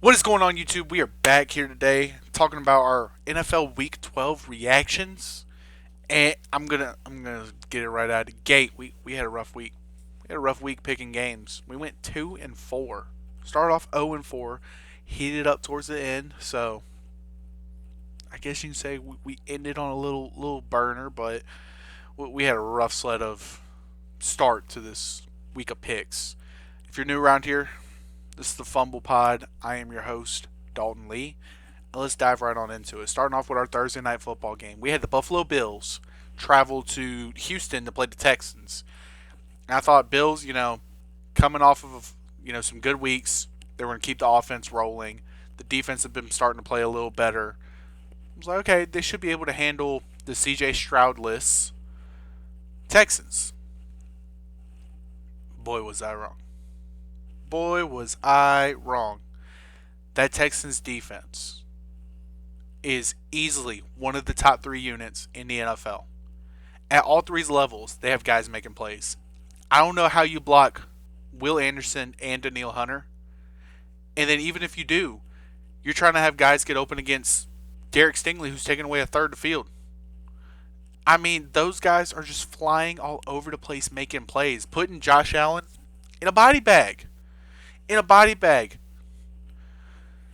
What is going on, YouTube? We are back here today talking about our NFL Week 12 reactions, and I'm gonna get it right out of the gate. We had a rough week. We had a rough week picking games. We went 2-4. Started off 0-4, heated up towards the end. So I guess you can say we ended on a little burner, but we had a rough sled of start to this week of picks. If you're new around here, this is the Fumble Pod. I am your host, Dalton Lee. And let's dive right on into it. Starting off with our Thursday night football game. We had the Buffalo Bills travel to Houston to play the Texans. And I thought Bills, coming off of, some good weeks, they were going to keep the offense rolling. The defense had been starting to play a little better. I was like, okay, they should be able to handle the CJ Stroud-less Texans. Boy, was I wrong. Boy, was I wrong. That Texans defense is easily one of the top 3 units in the NFL. At all three levels, they have guys making plays. I don't know how you block Will Anderson and Danielle Hunter. And then even if you do, you're trying to have guys get open against Derek Stingley, who's taking away a third of the field. I mean, those guys are just flying all over the place making plays, putting Josh Allen in a body bag.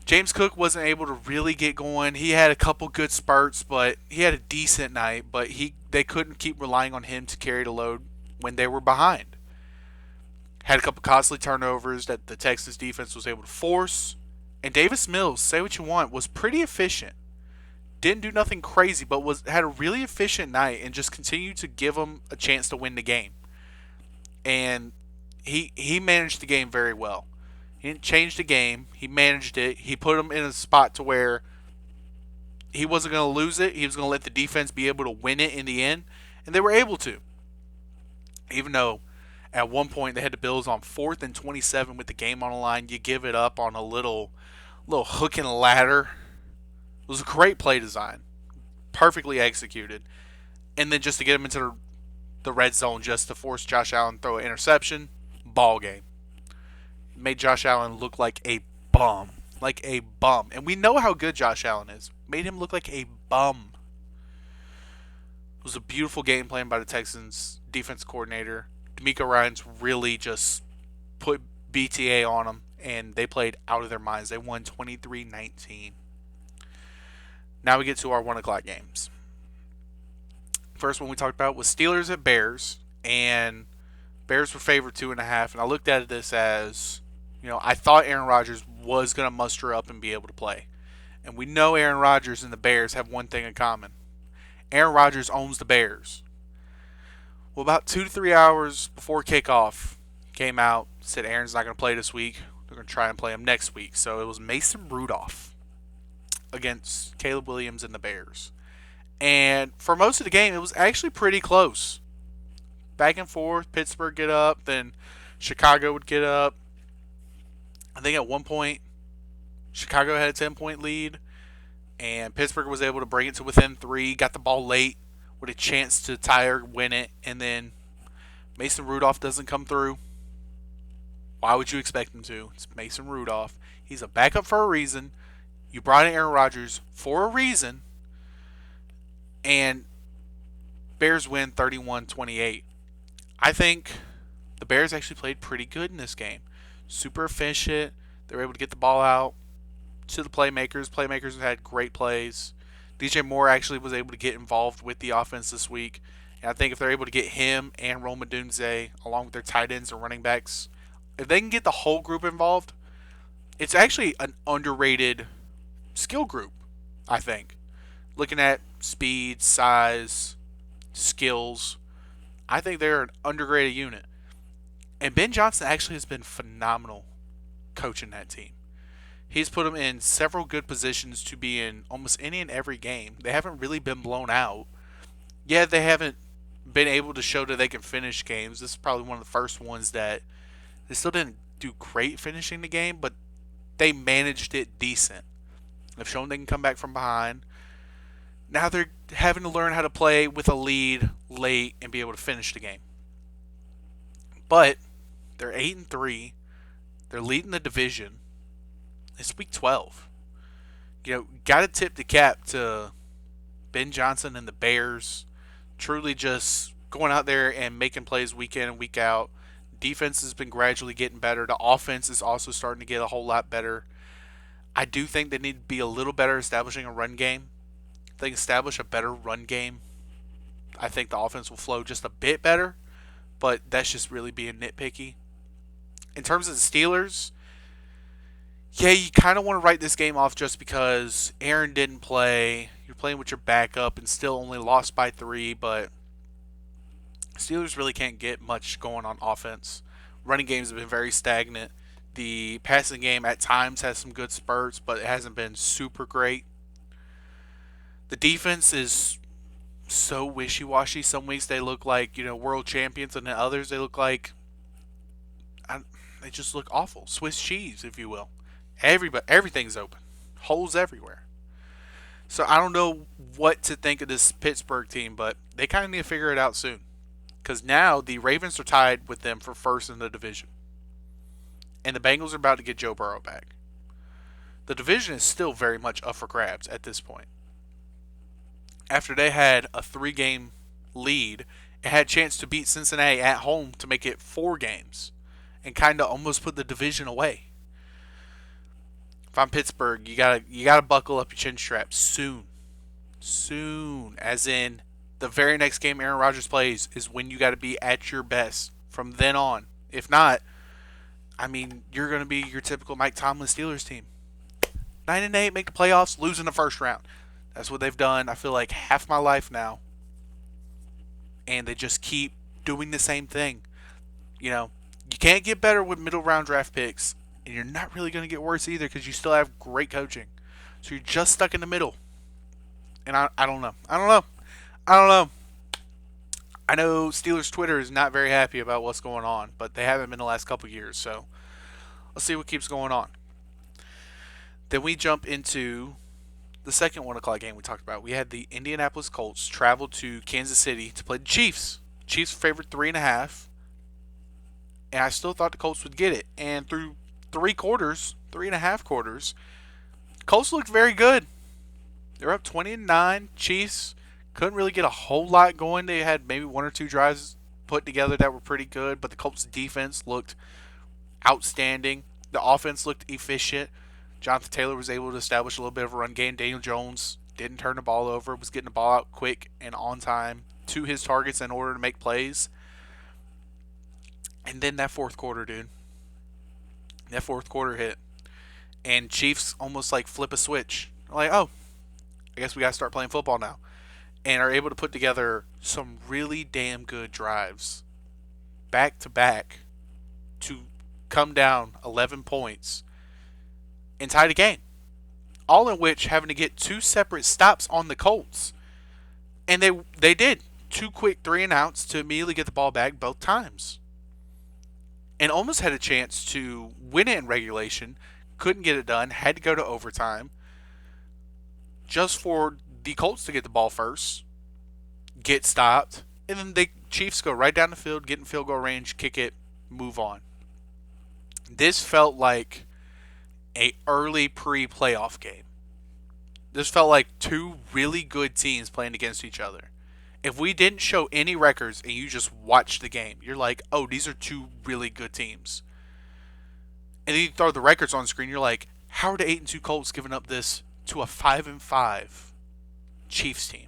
James Cook wasn't able to really get going. He had a couple good spurts, but he had a decent night, but they couldn't keep relying on him to carry the load when they were behind. Had a couple costly turnovers that the Texas defense was able to force. And Davis Mills, say what you want, was pretty efficient. Didn't do nothing crazy, but had a really efficient night and just continued to give them a chance to win the game. And he managed the game very well. He didn't change the game. He managed it. He put them in a spot to where he wasn't going to lose it. He was going to let the defense be able to win it in the end, and they were able to. Even though at one point they had the Bills on 4th and 27 with the game on the line, you give it up on a little hook and ladder. It was a great play design, perfectly executed, and then just to get him into the red zone just to force Josh Allen to throw an interception, ball game. Made Josh Allen look like a bum. And we know how good Josh Allen is. Made him look like a bum. It was a beautiful game plan by the Texans defense coordinator. D'Amico Ryans really just put BTA on them, and they played out of their minds. They won 23-19. Now we get to our 1 o'clock games. First one we talked about was Steelers at Bears, and Bears were favored 2.5, and I looked at this as, I thought Aaron Rodgers was going to muster up and be able to play. And we know Aaron Rodgers and the Bears have one thing in common. Aaron Rodgers owns the Bears. Well, about 2 to 3 hours before kickoff, came out, said Aaron's not going to play this week. They're going to try and play him next week. So it was Mason Rudolph against Caleb Williams and the Bears. And for most of the game, it was actually pretty close. Back and forth, Pittsburgh get up, then Chicago would get up. I think at one point, Chicago had a 10-point lead, and Pittsburgh was able to bring it to within 3, got the ball late with a chance to tie or win it, and then Mason Rudolph doesn't come through. Why would you expect him to? It's Mason Rudolph. He's a backup for a reason. You brought in Aaron Rodgers for a reason, and Bears win 31-28. I think the Bears actually played pretty good in this game. Super efficient. They were able to get the ball out to the playmakers. Playmakers had great plays. DJ Moore actually was able to get involved with the offense this week. And I think if they're able to get him and Rome Odunze, along with their tight ends and running backs, if they can get the whole group involved, it's actually an underrated skill group, I think. Looking at speed, size, skills, I think they're an underrated unit. And Ben Johnson actually has been phenomenal coaching that team. He's put them in several good positions to be in almost any and every game. They haven't really been blown out. Yeah, they haven't been able to show that they can finish games. This is probably one of the first ones that they still didn't do great finishing the game, but they managed it decent. They've shown they can come back from behind. Now they're having to learn how to play with a lead late and be able to finish the game. But they're 8-3. They're leading the division. It's week 12. Got to tip the cap to Ben Johnson and the Bears. Truly just going out there and making plays week in and week out. Defense has been gradually getting better. The offense is also starting to get a whole lot better. I do think they need to be a little better establishing a run game. If they establish a better run game, I think the offense will flow just a bit better, but that's just really being nitpicky. In terms of the Steelers, yeah, you kind of want to write this game off just because Aaron didn't play. You're playing with your backup and still only lost by 3, but Steelers really can't get much going on offense. Running games have been very stagnant. The passing game at times has some good spurts, but it hasn't been super great. The defense is so wishy-washy. Some weeks they look like, world champions, and then others they look like they just look awful. Swiss cheese, if you will. Everything's open. Holes everywhere. So I don't know what to think of this Pittsburgh team, but they kind of need to figure it out soon. Because now the Ravens are tied with them for first in the division. And the Bengals are about to get Joe Burrow back. The division is still very much up for grabs at this point. After they had a 3-game lead, it had a chance to beat Cincinnati at home to make it 4 games. And kind of almost put the division away. If I'm Pittsburgh, you gotta buckle up your chin straps soon. Soon. As in, the very next game Aaron Rodgers plays is when you got to be at your best from then on. If not, you're going to be your typical Mike Tomlin Steelers team. 9-8, make the playoffs, lose in the first round. That's what they've done, I feel like, half my life now. And they just keep doing the same thing. You can't get better with middle round draft picks. And you're not really going to get worse either because you still have great coaching. So you're just stuck in the middle. And I don't know. I know Steelers Twitter is not very happy about what's going on, but they haven't been the last couple years, so let's see what keeps going on. Then we jump into the second 1 o'clock game we talked about. We had the Indianapolis Colts travel to Kansas City to play the Chiefs. Chiefs favored 3.5, and I still thought the Colts would get it. And through 3.5 quarters, Colts looked very good. They're up 20-9. Chiefs couldn't really get a whole lot going. They had maybe 1 or 2 drives put together that were pretty good, but the Colts defense looked outstanding. The offense looked efficient. Jonathan Taylor was able to establish a little bit of a run game. Daniel Jones didn't turn the ball over, was getting the ball out quick and on time to his targets in order to make plays. And then that fourth quarter, dude. That fourth quarter hit. And Chiefs almost like flip a switch. Like, oh, I guess we got to start playing football now. And are able to put together some really damn good drives back to back to come down 11 points and tie the game. All in which having to get 2 separate stops on the Colts. And they did. 2 quick 3-and-outs to immediately get the ball back both times. And almost had a chance to win it in regulation. Couldn't get it done. Had to go to overtime. Just for the Colts to get the ball first. Get stopped. And then the Chiefs go right down the field. Get in field goal range. Kick it. Move on. This felt like a early pre-playoff game. This felt like 2 really good teams playing against each other. If we didn't show any records and you just watched the game, you're like, oh, these are 2 really good teams. And then you throw the records on screen, you're like, how are the 8-2 Colts giving up this to a 5-5 Chiefs team?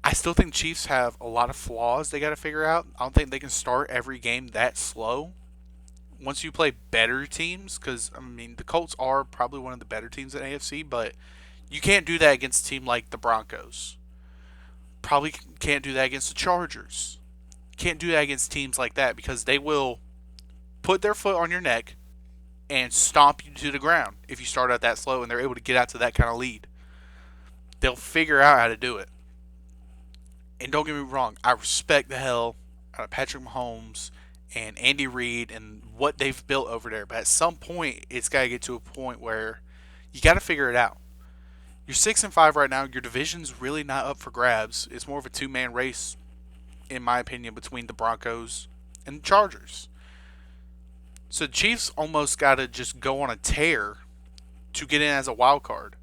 I still think Chiefs have a lot of flaws they got to figure out. I don't think they can start every game that slow. Once you play better teams, because, the Colts are probably one of the better teams in AFC, but you can't do that against a team like the Broncos. Probably can't do that against the Chargers. Can't do that against teams like that because they will put their foot on your neck and stomp you to the ground if you start out that slow and they're able to get out to that kind of lead. They'll figure out how to do it. And don't get me wrong, I respect the hell out of Patrick Mahomes and Andy Reid and what they've built over there. But at some point, it's got to get to a point where you got to figure it out. You're 6-5 right now. Your division's really not up for grabs. It's more of a 2-man race, in my opinion, between the Broncos and the Chargers. So the Chiefs almost got to just go on a tear to get in as a wild card.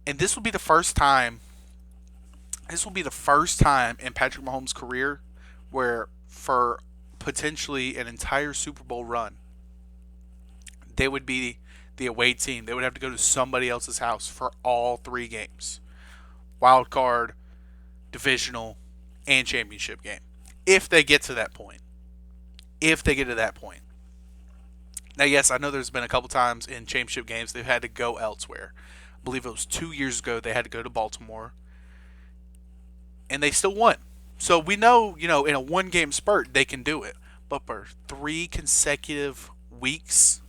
And this will be the first time. This will be the first time in Patrick Mahomes' career where, for potentially an entire Super Bowl run, they would be the away team. They would have to go to somebody else's house for all three games: wild card, divisional, and championship game. If they get to that point. If they get to that point. Now, yes, I know there's been a couple times in championship games they've had to go elsewhere. I believe it was 2 years ago they had to go to Baltimore, and they still won. So we know, in a one-game spurt they can do it. But for 3 consecutive weeks,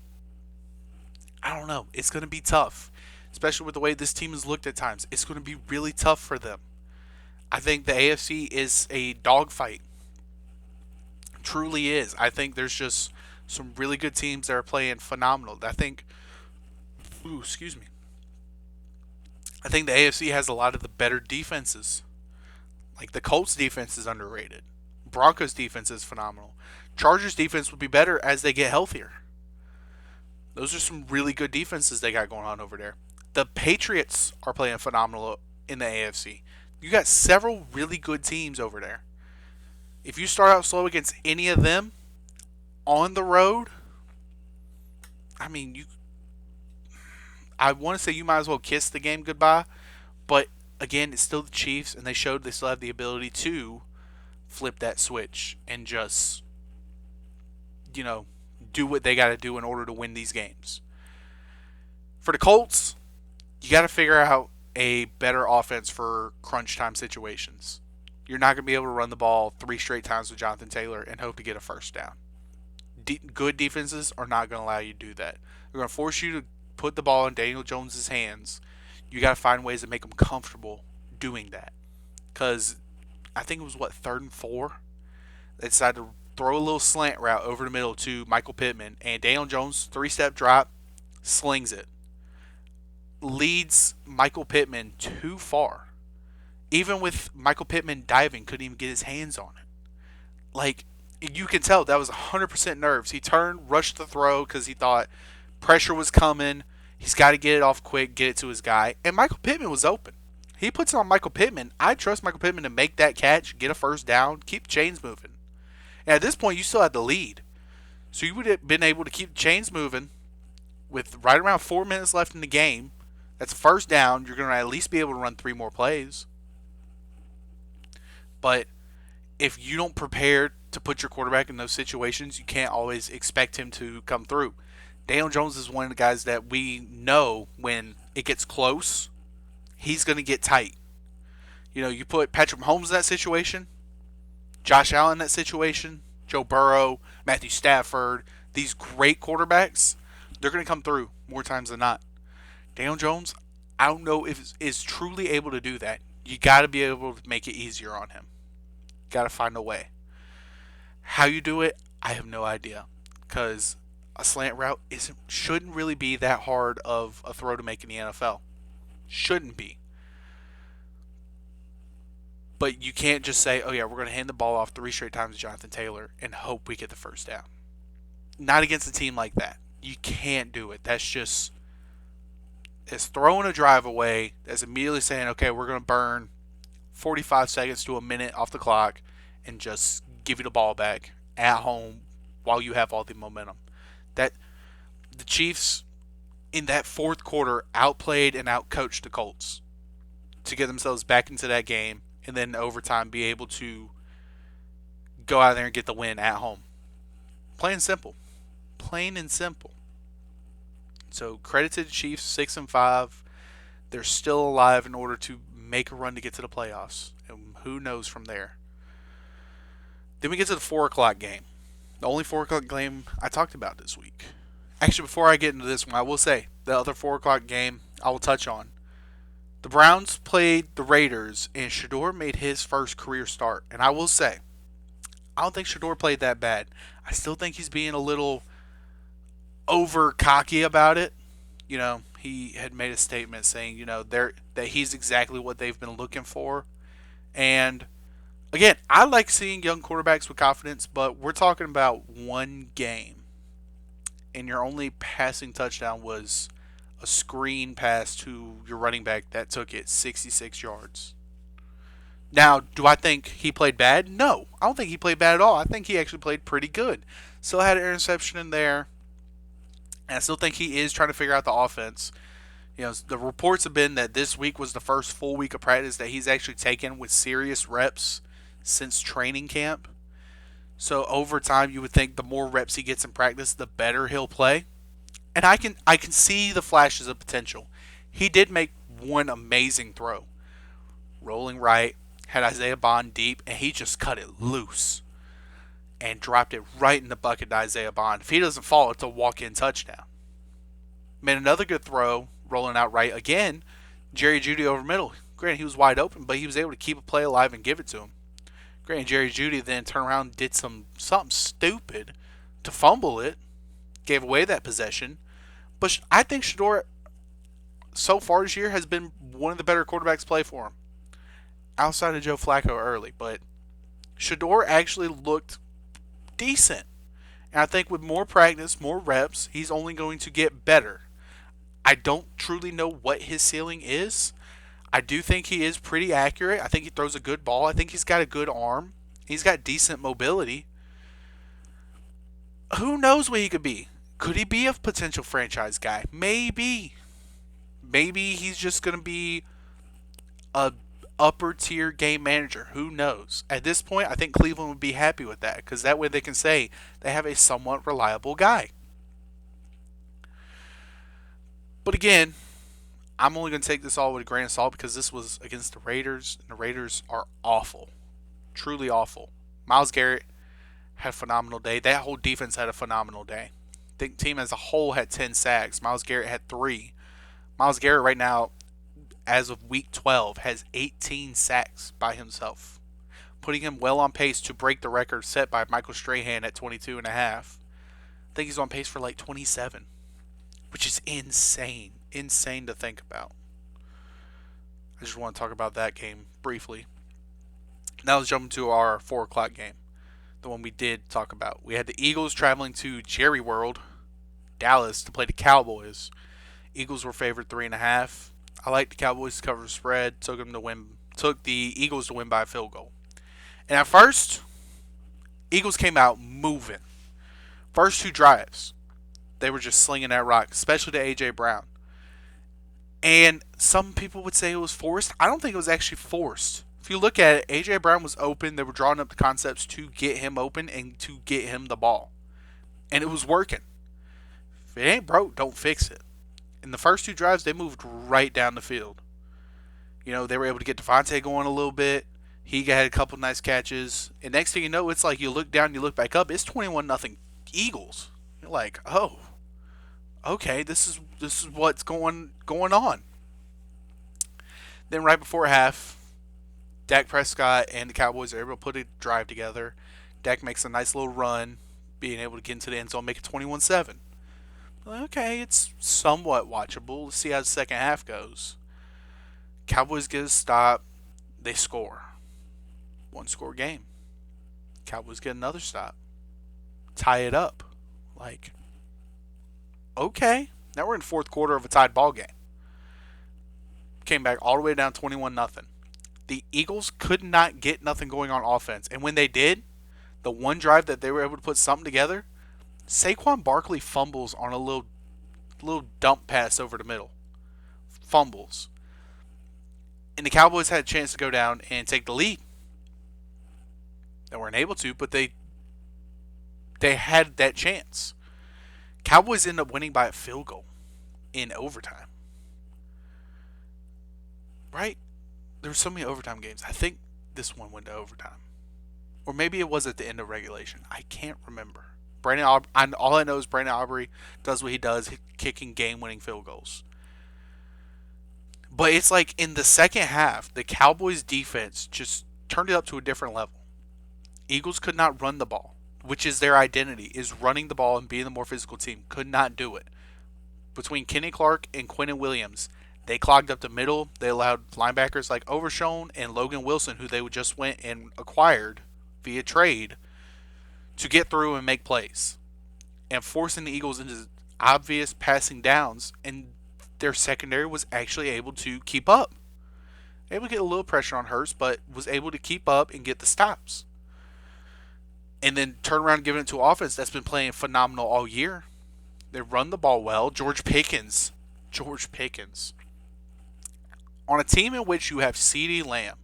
I don't know. It's going to be tough, especially with the way this team has looked at times. It's going to be really tough for them. I think the AFC is a dogfight. Truly is. I think there's just some really good teams that are playing phenomenal. Excuse me. I think the AFC has a lot of the better defenses. Like the Colts defense is underrated. Broncos defense is phenomenal. Chargers defense would be better as they get healthier. Those are some really good defenses they got going on over there. The Patriots are playing phenomenal in the AFC. You got several really good teams over there. If you start out slow against any of them on the road, I mean, I want to say you might as well kiss the game goodbye, but again, it's still the Chiefs, and they showed they still have the ability to flip that switch and just, do what they got to do in order to win these games. For the Colts, you got to figure out a better offense for crunch time situations. You're not going to be able to run the ball 3 straight times with Jonathan Taylor and hope to get a first down. Good defenses are not going to allow you to do that. They're going to force you to put the ball in Daniel Jones' hands. You got to find ways to make them comfortable doing that. Because I think it was, 3rd and 4? They decided to throw a little slant route over the middle to Michael Pittman. And Daniel Jones, 3-step drop, slings it. Leads Michael Pittman too far. Even with Michael Pittman diving, couldn't even get his hands on it. Like, you can tell that was 100% nerves. He turned, rushed the throw because he thought pressure was coming. He's got to get it off quick, get it to his guy. And Michael Pittman was open. He puts it on Michael Pittman. I trust Michael Pittman to make that catch, get a first down, keep the chains moving. And at this point, you still had the lead. So you would have been able to keep the chains moving with right around 4 minutes left in the game. That's a first down. You're going to at least be able to run 3 more plays. But if you don't prepare to put your quarterback in those situations, you can't always expect him to come through. Daniel Jones is one of the guys that we know when it gets close, he's going to get tight. You put Patrick Mahomes in that situation, Josh Allen in that situation, Joe Burrow, Matthew Stafford, these great quarterbacks, they're going to come through more times than not. Daniel Jones, I don't know if is truly able to do that. You got to be able to make it easier on him. Got to find a way. How you do it, I have no idea. Because a slant route shouldn't really be that hard of a throw to make in the NFL. Shouldn't be. But you can't just say, oh yeah, we're going to hand the ball off 3 straight times to Jonathan Taylor and hope we get the first down. Not against a team like that. You can't do it. That's just... It's throwing a drive away. That's immediately saying, okay, we're going to burn 45 seconds to a minute off the clock and just give you the ball back at home while you have all the momentum. That the Chiefs in that fourth quarter outplayed and outcoached the Colts to get themselves back into that game and then overtime be able to go out there and get the win at home. Plain and simple. Plain and simple. So credit to the Chiefs, 6-5. They're still alive in order to make a run to get to the playoffs. And who knows from there. Then we get to the 4 o'clock game. The only 4 o'clock game I talked about this week. Actually, before I get into this one, I will say the other 4 o'clock game I will touch on. The Browns played the Raiders, and Shador made his first career start. And I will say, I don't think Shador played that bad. I still think he's being a little over cocky about it. He had made a statement saying, that he's exactly what they've been looking for. And again, I like seeing young quarterbacks with confidence, but we're talking about one game. and your only passing touchdown was a screen pass to your running back that took it 66 yards. Now, do I think he played bad? No, I don't think he played bad at all. I think he actually played pretty good. Still had an interception in there, and I still think he is trying to figure out the offense. The reports have been that this week was the first full week of practice that he's actually taken with serious reps since training camp. So over time, you would think the more reps he gets in practice, the better he'll play. And I can see the flashes of potential. He did make one amazing throw, rolling right, had Isaiah Bond deep, and he just cut it loose and dropped it right in the bucket to Isaiah Bond. If he doesn't fall, it's a walk-in touchdown. Made another good throw, rolling out right again. Jerry Jeudy over middle. Granted, he was wide open, but he was able to keep a play alive and give it to him. Granted, Jerry Jeudy then turned around and did something stupid to fumble it, gave away that possession. But I think Shador, so far this year, has been one of the better quarterbacks to play for him, outside of Joe Flacco early. But Shador actually looked decent. And I think with more practice, more reps, he's only going to get better. I don't truly know what his ceiling is. I do think he is pretty accurate. I think he throws a good ball. I think he's got a good arm. He's got decent mobility. Who knows what he could be? Could he be a potential franchise guy? Maybe. Maybe he's just going to be a upper tier game manager. Who knows? At this point, I think Cleveland would be happy with that because that way they can say they have a somewhat reliable guy. But again, I'm only going to take this all with a grain of salt because this was against the Raiders, and the Raiders are awful. Truly awful. Myles Garrett had a phenomenal day. That whole defense had a phenomenal day. I think the team as a whole had 10 sacks. Myles Garrett had 3. Myles Garrett right now, as of week 12, has 18 sacks by himself, putting him well on pace to break the record set by Michael Strahan at 22 and a half. I think he's on pace for like 27, which is insane. Insane to think about. I just want to talk about that game briefly. Now let's jump into our 4 o'clock game, the one we did talk about. We had the Eagles traveling to Jerry World, Dallas, to play the Cowboys. Eagles were favored 3.5. I like the Cowboys to cover the spread. Took the Eagles to win by a field goal. And at first, Eagles came out moving. First 2 drives, they were just slinging that rock, especially to A.J. Brown. And some people would say it was forced. I don't think it was actually forced. If you look at it, A.J. Brown was open. They were drawing up the concepts to get him open and to get him the ball. And it was working. If it ain't broke, don't fix it. In the first 2 drives, they moved right down the field. They were able to get Devontae going a little bit. He had a couple nice catches. And next thing you know, it's like you look down, you look back up. It's 21-0 Eagles. You're like, oh, okay, this is what's going on. Then right before half, Dak Prescott and the Cowboys are able to put a drive together. Dak makes a nice little run, being able to get into the end zone, make it 21-7. Okay, it's somewhat watchable. Let's see how the second half goes. Cowboys get a stop. They score. 1-score game. Cowboys get another stop. Tie it up. Okay. Now we're in the fourth quarter of a tied ball game. Came back all the way down 21-0. The Eagles could not get nothing going on offense. And when they did, the one drive that they were able to put something together, Saquon Barkley fumbles on a little dump pass over the middle. Fumbles. And the Cowboys had a chance to go down and take the lead. They weren't able to, but they had that chance. Cowboys end up winning by a field goal in overtime. Right? There were so many overtime games. I think this one went to overtime. Or maybe it was at the end of regulation. I can't remember. All I know is Brandon Aubrey does what he does, kicking game-winning field goals. But it's like in the second half, the Cowboys' defense just turned it up to a different level. Eagles could not run the ball, which is their identity, is running the ball and being the more physical team. Could not do it. Between Kenny Clark and Quinnen Williams, they clogged up the middle. They allowed linebackers like Overshown and Logan Wilson, who they just went and acquired via trade, to get through and make plays. and forcing the Eagles into obvious passing downs, and their secondary was actually able to keep up. Able to get a little pressure on Hurts, but was able to keep up and get the stops. And then turn around and give it to offense that's been playing phenomenal all year. They run the ball well. George Pickens. On a team in which you have CeeDee Lamb,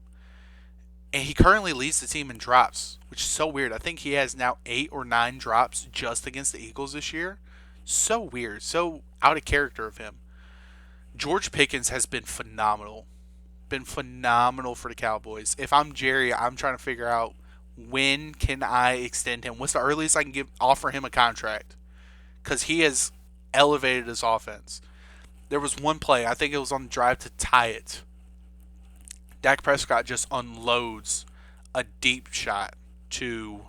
and he currently leads the team in drops, which is so weird. I think he has now 8 or 9 drops just against the Eagles this year. So weird. So out of character of him. George Pickens has been phenomenal. Been phenomenal for the Cowboys. If I'm Jerry, I'm trying to figure out when can I extend him. What's the earliest I can offer him a contract? Because he has elevated his offense. There was one play, I think it was on the drive to tie it. Dak Prescott just unloads a deep shot to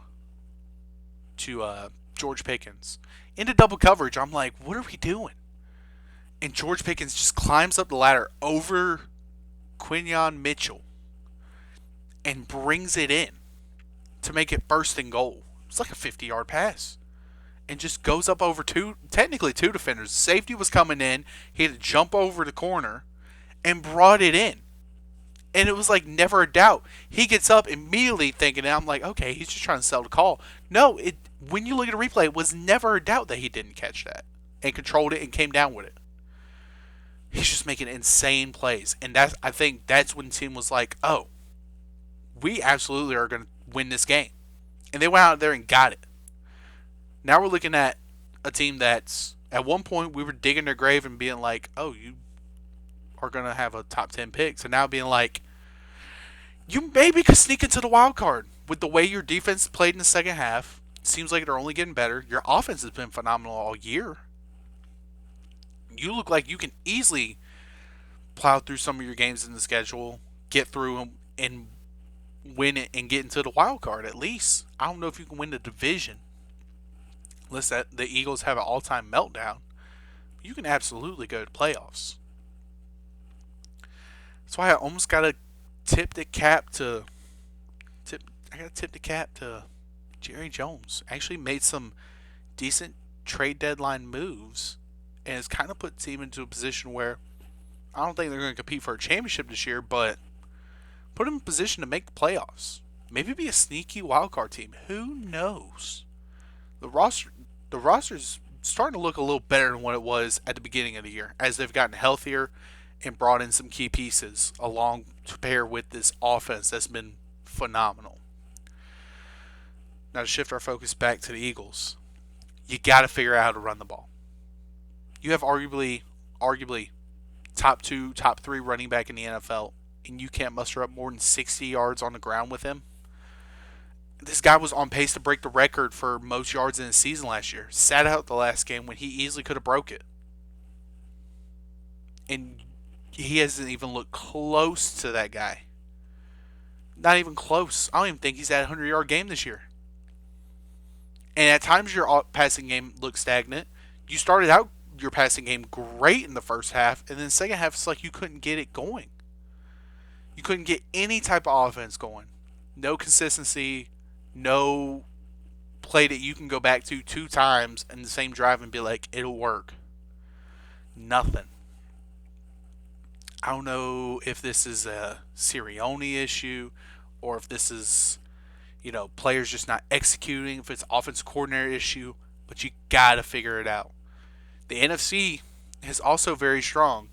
George Pickens into double coverage. I'm like, what are we doing? And George Pickens just climbs up the ladder over Quinyon Mitchell and brings it in to make it first and goal. It's like a 50-yard pass. And just goes up over technically two defenders. Safety was coming in. He had to jump over the corner and brought it in. And it was like never a doubt. He gets up immediately thinking, I'm like, okay, he's just trying to sell the call. No, when you look at a replay, it was never a doubt that he didn't catch that and controlled it and came down with it. He's just making insane plays. And I think that's when the team was like, oh, we absolutely are going to win this game. And they went out there and got it. Now we're looking at a team that's, at one point, we were digging their grave and being like, oh, you are going to have a top 10 pick. So now being like, you maybe could sneak into the wild card. With the way your defense played in the second half, seems like they're only getting better. Your offense has been phenomenal all year. You look like you can easily plow through some of your games in the schedule, get through them, and win it and get into the wild card at least. I don't know if you can win the division. Unless the Eagles have an all-time meltdown, you can absolutely go to playoffs. That's why I almost got to tip the cap to Jerry Jones. Actually made some decent trade deadline moves, and has kind of put the team into a position where I don't think they're going to compete for a championship this year, but put them in a position to make the playoffs. Maybe be a sneaky wildcard team. Who knows? The roster's starting to look a little better than what it was at the beginning of the year, as they've gotten healthier and brought in some key pieces along to pair with this offense that's been phenomenal. Now to shift our focus back to the Eagles, you got to figure out how to run the ball. You have arguably top 2, top 3 running back in the NFL, and you can't muster up more than 60 yards on the ground with him. This guy was on pace to break the record for most yards in a season last year. Sat out the last game when he easily could have broke it. And he hasn't even looked close to that guy. Not even close. I don't even think he's had a 100-yard game this year. And at times your passing game looks stagnant. You started out your passing game great in the first half, and then the second half it's like you couldn't get it going. You couldn't get any type of offense going. No consistency. No play that you can go back to 2 times in the same drive and be like, it'll work. Nothing. I don't know if this is a Sirianni issue or if this is, players just not executing, if it's offensive coordinator issue, but you got to figure it out. The NFC is also very strong.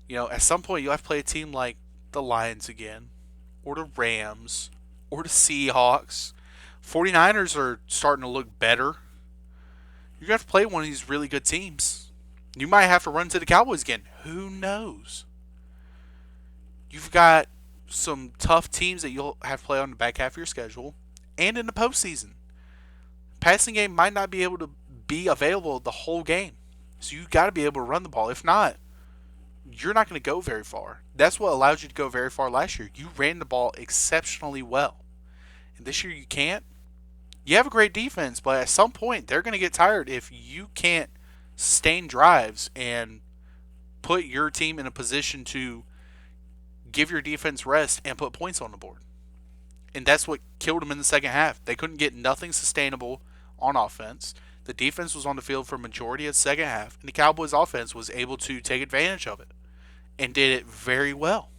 At some point you'll have to play a team like the Lions again, or the Rams, or the Seahawks. 49ers are starting to look better. You're going to have to play one of these really good teams. You might have to run to the Cowboys again. Who knows? You've got some tough teams that you'll have to play on the back half of your schedule and in the postseason. Passing game might not be able to be available the whole game. So you got to be able to run the ball. If not, you're not going to go very far. That's what allowed you to go very far last year. You ran the ball exceptionally well. And this year you can't. You have a great defense, but at some point they're going to get tired if you can't sustain drives and put your team in a position to give your defense rest and put points on the board. And that's what killed them in the second half. They couldn't get nothing sustainable on offense. The defense was on the field for a majority of the second half, and the Cowboys offense was able to take advantage of it and did it very well.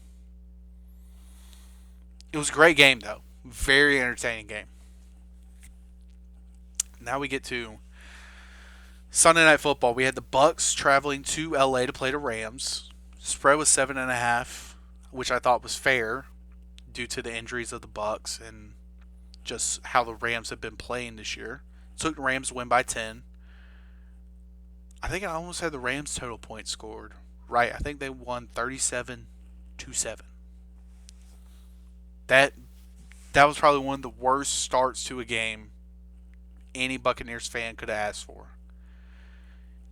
It was a great game, though. Very entertaining game. Now we get to Sunday Night Football. We had the Bucks traveling to LA to play the Rams. Spread was 7.5, which I thought was fair due to the injuries of the Bucks and just how the Rams have been playing this year. Took the Rams to win by 10. I think I almost had the Rams total points scored. Right, I think they won 37-7. That was probably one of the worst starts to a game any Buccaneers fan could have asked for.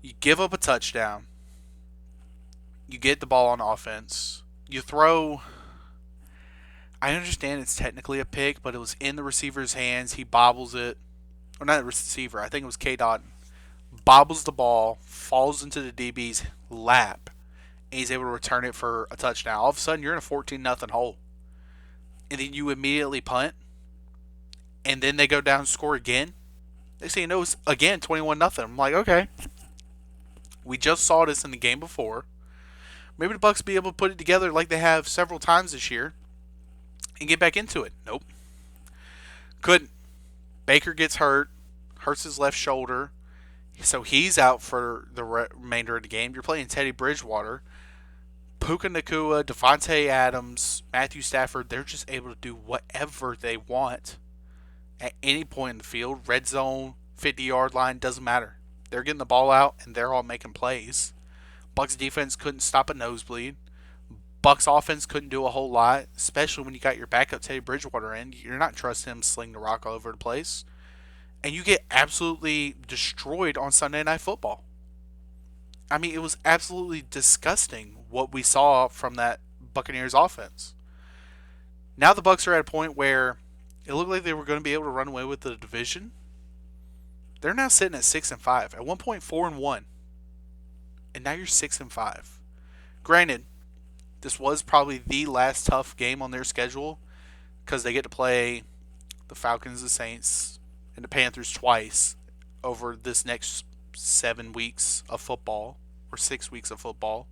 You give up a touchdown. You get the ball on offense. You throw. I understand it's technically a pick, but it was in the receiver's hands. He bobbles it. Or not the receiver. I think it was K. Dotton. Bobbles the ball, falls into the DB's lap, and he's able to return it for a touchdown. All of a sudden, you're in a 14-0 hole. And then you immediately punt. And then they go down and score again. They say, no, it's again 21-0. I'm like, okay. We just saw this in the game before. Maybe the Bucks be able to put it together like they have several times this year and get back into it. Nope. Couldn't. Baker gets hurts his left shoulder, so he's out for the remainder of the game. You're playing Teddy Bridgewater, Puka Nacua, Devontae Adams, Matthew Stafford. They're just able to do whatever they want at any point in the field. Red zone, 50-yard line, doesn't matter. They're getting the ball out, and they're all making plays. Bucks defense couldn't stop a nosebleed. Bucks offense couldn't do a whole lot, especially when you got your backup Teddy Bridgewater in. You're not trusting him to sling the rock all over the place. And you get absolutely destroyed on Sunday Night Football. I mean, it was absolutely disgusting what we saw from that Buccaneers offense. Now the Bucks are at a point where it looked like they were going to be able to run away with the division. They're now sitting at 6-5. At one point, 4-1. And now you're 6-5. Granted, this was probably the last tough game on their schedule because they get to play the Falcons, the Saints, and the Panthers twice over this next 7 weeks of football or 6 weeks of football.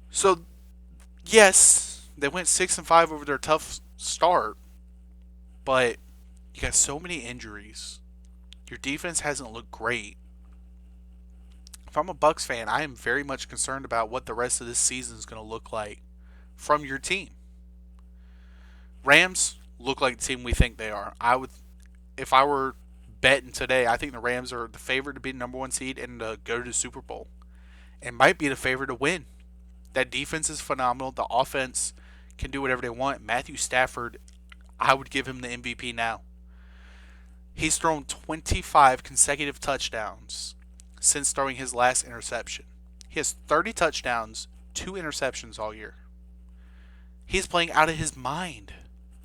So, yes, they went 6-5 over their tough start, but you got so many injuries. Your defense hasn't looked great. If I'm a Bucks fan, I am very much concerned about what the rest of this season is going to look like from your team. Rams look like the team we think they are. If I were betting today, I think the Rams are the favorite to be the number one seed and to go to the Super Bowl. And might be the favorite to win. That defense is phenomenal. The offense can do whatever they want. Matthew Stafford, I would give him the MVP now. He's thrown 25 consecutive touchdowns since throwing his last interception. He has 30 touchdowns, 2 interceptions all year. He's playing out of his mind.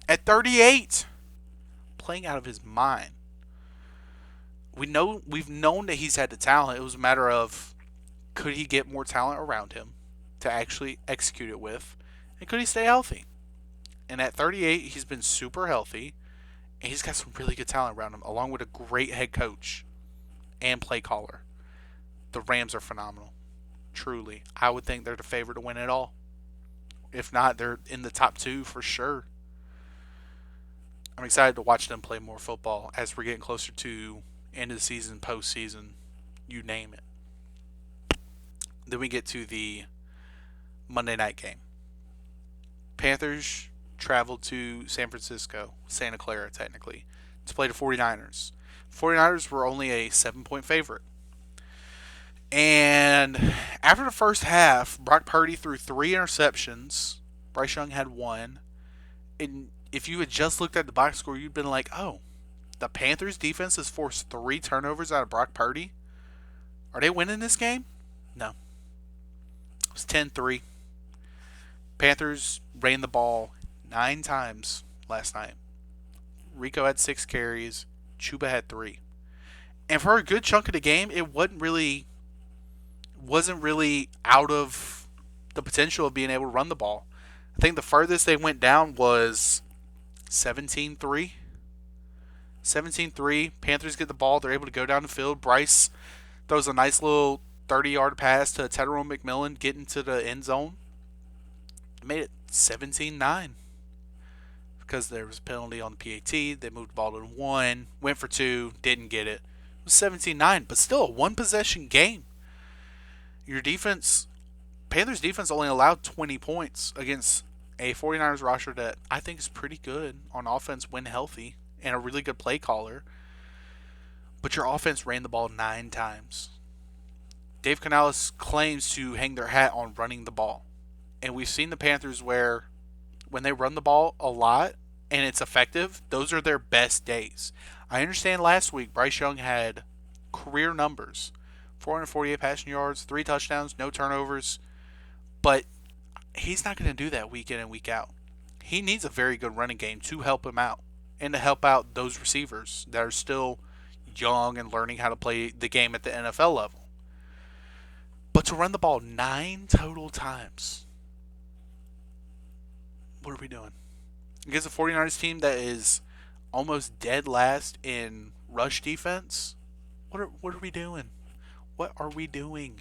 At 38, playing out of his mind. We've known that he's had the talent. It was a matter of could he get more talent around him to actually execute it with, and could he stay healthy? And at 38, he's been super healthy, and he's got some really good talent around him, along with a great head coach and play caller. The Rams are phenomenal. Truly. I would think they're the favorite to win it all. If not, they're in the top 2 for sure. I'm excited to watch them play more football as we're getting closer to end of the season, postseason, you name it. Then we get to the Monday night game. Panthers traveled to San Francisco, Santa Clara technically, to play the 49ers. 49ers were only a 7-point favorite. And after the first half, Brock Purdy threw 3 interceptions. Bryce Young had 1. And if you had just looked at the box score, you'd been like, oh, the Panthers defense has forced 3 turnovers out of Brock Purdy? Are they winning this game? No. It was 10-3. Panthers ran the ball 9 times last night. Rico had 6 carries. Chuba had 3. And for a good chunk of the game, it wasn't really out of the potential of being able to run the ball. I think the furthest they went down was 17-3. 17-3. Panthers get the ball. They're able to go down the field. Bryce throws a nice little 30-yard pass to Tyrone McMillan, getting to the end zone. Made it 17-9 because there was a penalty on the PAT. They moved the ball to 1, went for 2, didn't get it. It was 17-9, but still a one-possession game. Your defense, Panthers defense only allowed 20 points against a 49ers roster that I think is pretty good on offense when healthy and a really good play caller. But your offense ran the ball 9 times. Dave Canales claims to hang their hat on running the ball. And we've seen the Panthers where when they run the ball a lot and it's effective, those are their best days. I understand last week Bryce Young had career numbers, 448 passing yards, 3 touchdowns, no turnovers, but he's not going to do that week in and week out. He needs a very good running game to help him out and to help out those receivers that are still young and learning how to play the game at the NFL level. But to run the ball 9 total times, what are we doing? Against a 49ers team that is almost dead last in rush defense, what are we doing? What are we doing?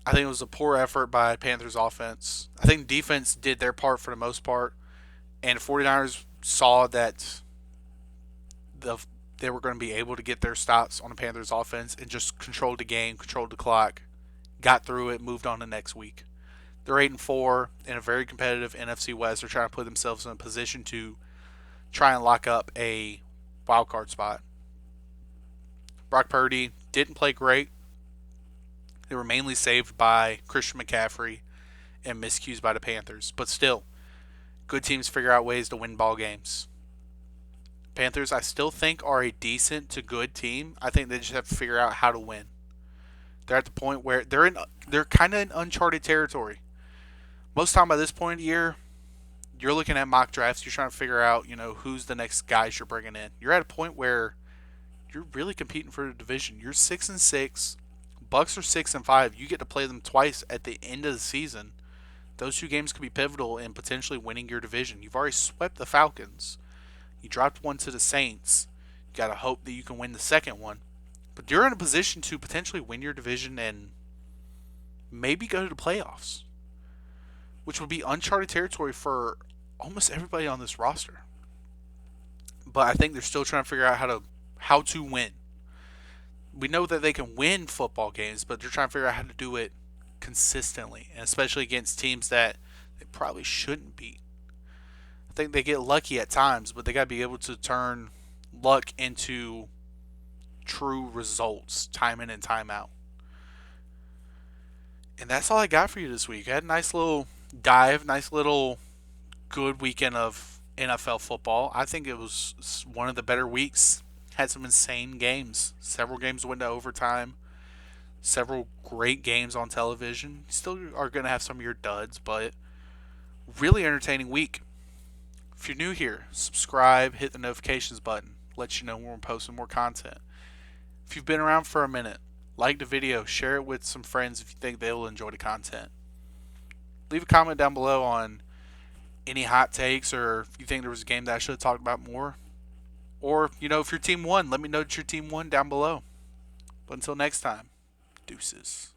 I think it was a poor effort by Panthers offense. I think defense did their part for the most part, and the 49ers saw that they were going to be able to get their stops on the Panthers offense and just controlled the game, controlled the clock, got through it, moved on to next week. They're 8-4 in a very competitive NFC West. They're trying to put themselves in a position to try and lock up a wild card spot. Brock Purdy didn't play great. They were mainly saved by Christian McCaffrey and miscues by the Panthers. But still, good teams figure out ways to win ball games. Panthers, I still think, are a decent to good team. I think they just have to figure out how to win. They're at the point where they're kind of in uncharted territory. Most time by this point of the year, you're looking at mock drafts. You're trying to figure out, who's the next guys you're bringing in. You're at a point where you're really competing for the division. You're 6-6. Bucks are 6-5. You get to play them twice at the end of the season. Those 2 games could be pivotal in potentially winning your division. You've already swept the Falcons. You dropped one to the Saints. You got to hope that you can win the second one. But you're in a position to potentially win your division and maybe go to the playoffs, which would be uncharted territory for almost everybody on this roster. But I think they're still trying to figure out how to win. We know that they can win football games, but they're trying to figure out how to do it consistently, and especially against teams that they probably shouldn't beat. I think they get lucky at times, but they got to be able to turn luck into true results time in and time out. And that's all I got for you this week. I had a nice little dive, nice little good weekend of NFL football. I think it was one of the better weeks. Had some insane games. Several games went to overtime. Several great games on television. Still are going to have some of your duds, but really entertaining week. If you're new here, subscribe, hit the notifications button. Let you know when we're posting more content. If you've been around for a minute, like the video, share it with some friends if you think they will enjoy the content. Leave a comment down below on any hot takes, or if you think there was a game that I should have talked about more. Or, if your team won, let me know that your team won down below. But until next time, deuces.